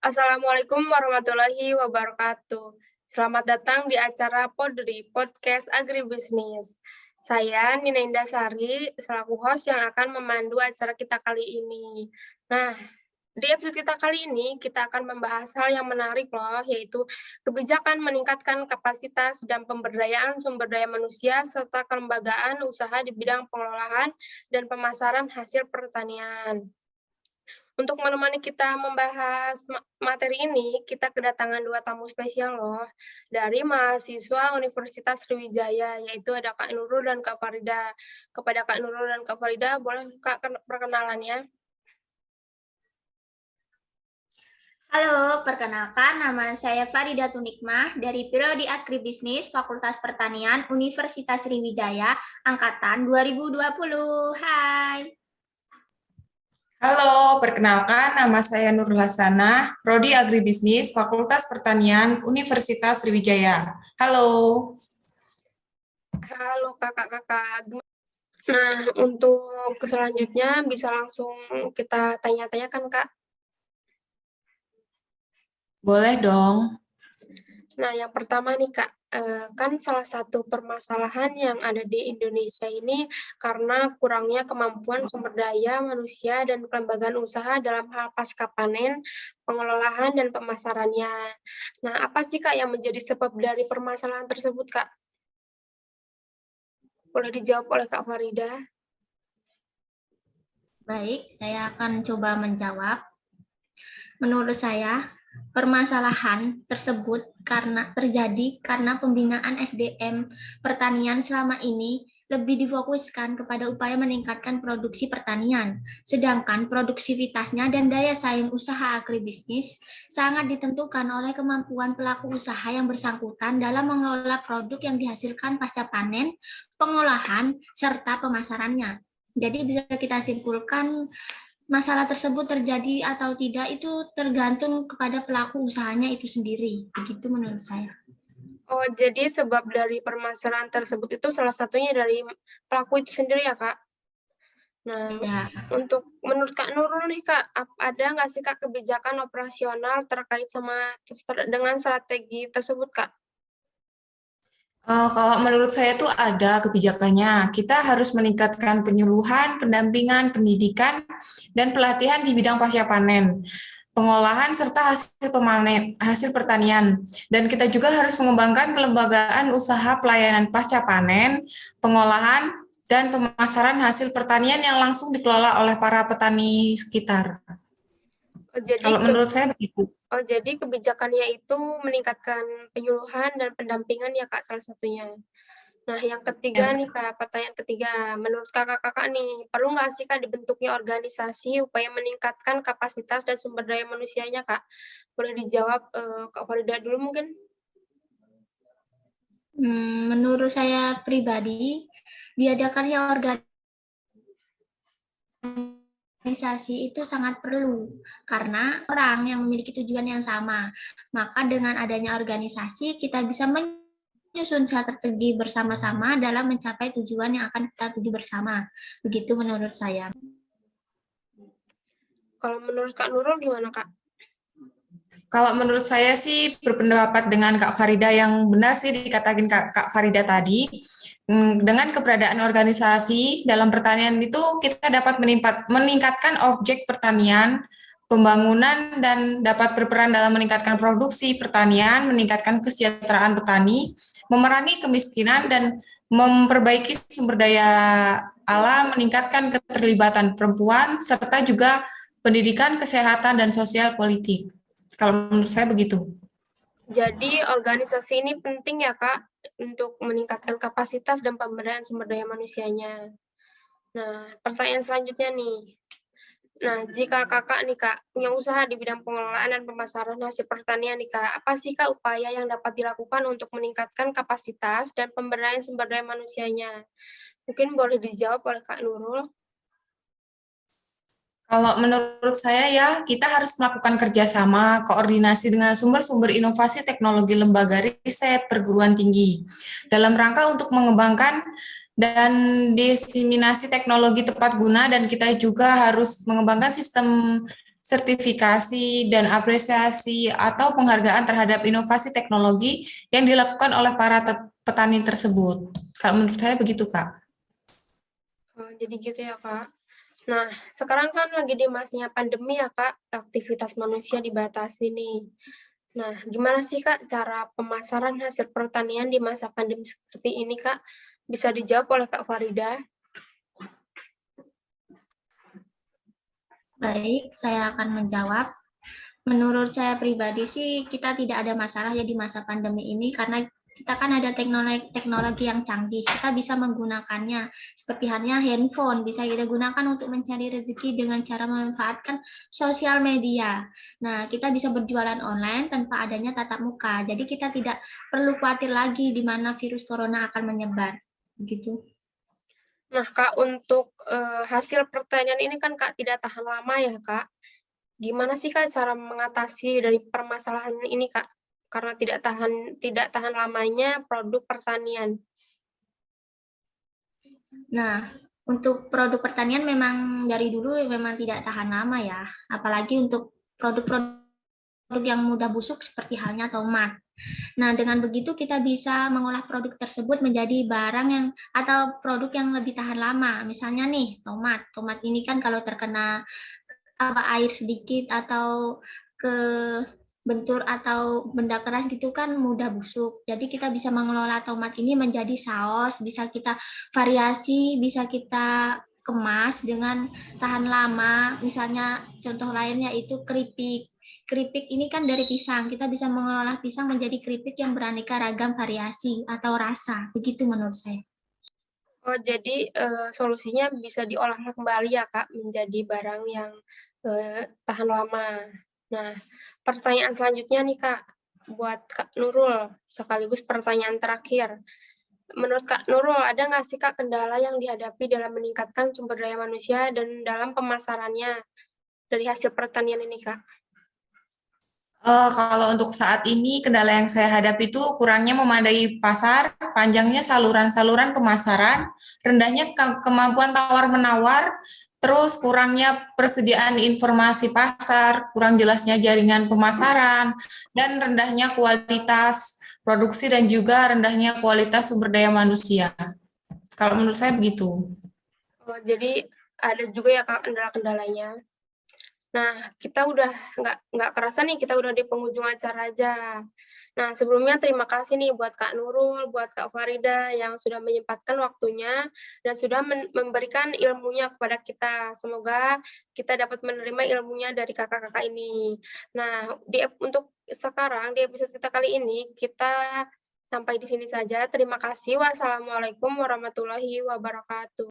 Assalamualaikum warahmatullahi wabarakatuh. Selamat datang di acara Podri, Podcast Agribisnis. Saya Nina Indasari, selaku host yang akan memandu acara kita kali ini. Nah, di episode kita kali ini, kita akan membahas hal yang menarik loh, yaitu kebijakan meningkatkan kapasitas dan pemberdayaan sumber daya manusia, serta kelembagaan usaha di bidang pengelolaan dan pemasaran hasil pertanian. Untuk menemani kita membahas materi ini, kita kedatangan dua tamu spesial loh, dari mahasiswa Universitas Sriwijaya, yaitu ada Kak Nurul dan Kak Farida. Kepada Kak Nurul dan Kak Farida, boleh Kak perkenalannya? Halo, perkenalkan nama saya Farida Tunikmah dari Prodi Agribisnis Fakultas Pertanian Universitas Sriwijaya angkatan 2020. Hai. Halo, perkenalkan nama saya Nurul Hasanah, Prodi Agribisnis Fakultas Pertanian Universitas Sriwijaya. Halo. Halo kakak-kakak. Nah, untuk selanjutnya bisa langsung kita tanya-tanyakan, Kak. Boleh dong. Nah, yang pertama nih Kak, kan salah satu permasalahan yang ada di Indonesia ini karena kurangnya kemampuan sumber daya manusia dan kelembagaan usaha dalam hal pasca panen, pengelolaan, dan pemasarannya. Nah, apa sih Kak yang menjadi sebab dari permasalahan tersebut Kak? Boleh dijawab oleh Kak Farida? Baik, saya akan coba menjawab. Menurut saya, permasalahan tersebut terjadi karena pembinaan SDM pertanian selama ini lebih difokuskan kepada upaya meningkatkan produksi pertanian, sedangkan produktivitasnya dan daya saing usaha agribisnis sangat ditentukan oleh kemampuan pelaku usaha yang bersangkutan dalam mengelola produk yang dihasilkan pasca panen, pengolahan, serta pemasarannya. Jadi bisa kita simpulkan masalah tersebut terjadi atau tidak itu tergantung kepada pelaku usahanya itu sendiri. Begitu menurut saya. Oh, jadi sebab dari permasalahan tersebut itu salah satunya dari pelaku itu sendiri ya, Kak? Nah, Ya. untuk menurut Kak Nurul nih, Kak, ada nggak sih, Kak, kebijakan operasional terkait dengan strategi tersebut, Kak? Kalau menurut saya tuh ada kebijakannya. Kita harus meningkatkan penyuluhan, pendampingan, pendidikan, dan pelatihan di bidang pasca panen, pengolahan serta hasil pertanian. Dan kita juga harus mengembangkan kelembagaan usaha pelayanan pasca panen, pengolahan, dan pemasaran hasil pertanian yang langsung dikelola oleh para petani sekitar. Kalau menurut saya begitu. Oh, jadi kebijakannya itu meningkatkan penyuluhan dan pendampingan ya, Kak, salah satunya. Nah, yang ketiga nih, Kak, pertanyaan ketiga. Menurut kakak-kakak nih, perlu nggak sih, Kak, dibentuknya organisasi upaya meningkatkan kapasitas dan sumber daya manusianya, Kak? Boleh dijawab, Kak Farida dulu mungkin? Menurut saya pribadi, diadakannya organisasi itu sangat perlu karena orang yang memiliki tujuan yang sama. Maka dengan adanya organisasi kita bisa menyusun strategi bersama-sama dalam mencapai tujuan yang akan kita tuju bersama. Begitu menurut saya. Kalau menurut Kak Nurul gimana, Kak? Kalau menurut saya sih berpendapat dengan Kak Farida, yang benar sih dikatakan Kak Farida tadi. Dengan keberadaan organisasi dalam pertanian itu kita dapat meningkatkan objek pertanian, pembangunan, dan dapat berperan dalam meningkatkan produksi pertanian, meningkatkan kesejahteraan petani, memerangi kemiskinan, dan memperbaiki sumber daya alam, meningkatkan keterlibatan perempuan, serta juga pendidikan, kesehatan, dan sosial politik. Kalau menurut saya begitu. Jadi organisasi ini penting ya, Kak, untuk meningkatkan kapasitas dan pemberdayaan sumber daya manusianya. Nah, pertanyaan selanjutnya nih. Nah, jika kakak nih, Kak, punya usaha di bidang pengelolaan dan pemasaran hasil pertanian nih, Kak, apa sih, Kak, upaya yang dapat dilakukan untuk meningkatkan kapasitas dan pemberdayaan sumber daya manusianya? Mungkin boleh dijawab oleh Kak Nurul. Kalau menurut saya ya, kita harus melakukan kerjasama, koordinasi dengan sumber-sumber inovasi teknologi lembaga riset perguruan tinggi dalam rangka untuk mengembangkan dan diseminasi teknologi tepat guna, dan kita juga harus mengembangkan sistem sertifikasi, dan apresiasi atau penghargaan terhadap inovasi teknologi yang dilakukan oleh para petani tersebut. Kalau menurut saya begitu, Kak. Oh, jadi gitu ya, Kak. Nah, sekarang kan lagi di masanya pandemi ya, Kak, aktivitas manusia dibatasi nih. Nah, gimana sih, Kak, cara pemasaran hasil pertanian di masa pandemi seperti ini, Kak? Bisa dijawab oleh Kak Farida? Baik, saya akan menjawab. Menurut saya pribadi sih kita tidak ada masalah ya di masa pandemi ini karena kita kan ada teknologi yang canggih. Kita bisa menggunakannya seperti halnya handphone bisa kita gunakan untuk mencari rezeki dengan cara memanfaatkan sosial media. Nah, kita bisa berjualan online tanpa adanya tatap muka. Jadi kita tidak perlu khawatir lagi di mana virus corona akan menyebar. Begitu. Nah, Kak, untuk hasil pertanian ini kan, Kak, tidak tahan lama ya, Kak. Gimana sih, Kak, cara mengatasi dari permasalahan ini, Kak? Karena tidak tahan lamanya produk pertanian. Nah, untuk produk pertanian memang dari dulu memang tidak tahan lama ya, apalagi untuk produk-produk yang mudah busuk seperti halnya tomat. Nah, dengan begitu kita bisa mengolah produk tersebut menjadi barang yang atau produk yang lebih tahan lama. Misalnya nih, tomat. Tomat ini kan kalau terkena air sedikit atau ke bentur atau benda keras gitu kan mudah busuk. Jadi kita bisa mengelola tomat ini menjadi saus, bisa kita variasi, bisa kita kemas dengan tahan lama. Misalnya contoh lainnya itu keripik. Keripik ini kan dari pisang. Kita bisa mengelola pisang menjadi keripik yang beraneka ragam variasi atau rasa. Begitu menurut saya. Oh, jadi solusinya bisa diolah kembali ya, Kak, menjadi barang yang tahan lama. Nah, pertanyaan selanjutnya nih, Kak, buat Kak Nurul, sekaligus pertanyaan terakhir. Menurut Kak Nurul, ada nggak sih, Kak, kendala yang dihadapi dalam meningkatkan sumber daya manusia dan dalam pemasarannya dari hasil pertanian ini, Kak? Kalau untuk saat ini, kendala yang saya hadapi itu kurangnya memadai pasar, panjangnya saluran-saluran pemasaran, rendahnya kemampuan tawar-menawar, terus kurangnya persediaan informasi pasar, kurang jelasnya jaringan pemasaran, dan rendahnya kualitas produksi dan juga rendahnya kualitas sumber daya manusia. Kalau menurut saya begitu. Oh, jadi ada juga ya, Kak, kendala-kendalanya. Nah, kita udah nggak kerasa nih, kita udah di penghujung acara aja. Nah, sebelumnya terima kasih nih buat Kak Nurul, buat Kak Farida yang sudah menyempatkan waktunya dan sudah memberikan ilmunya kepada kita. Semoga kita dapat menerima ilmunya dari kakak-kakak ini. Nah, untuk sekarang di episode kita kali ini kita sampai di sini saja. Terima kasih. Wassalamualaikum warahmatullahi wabarakatuh.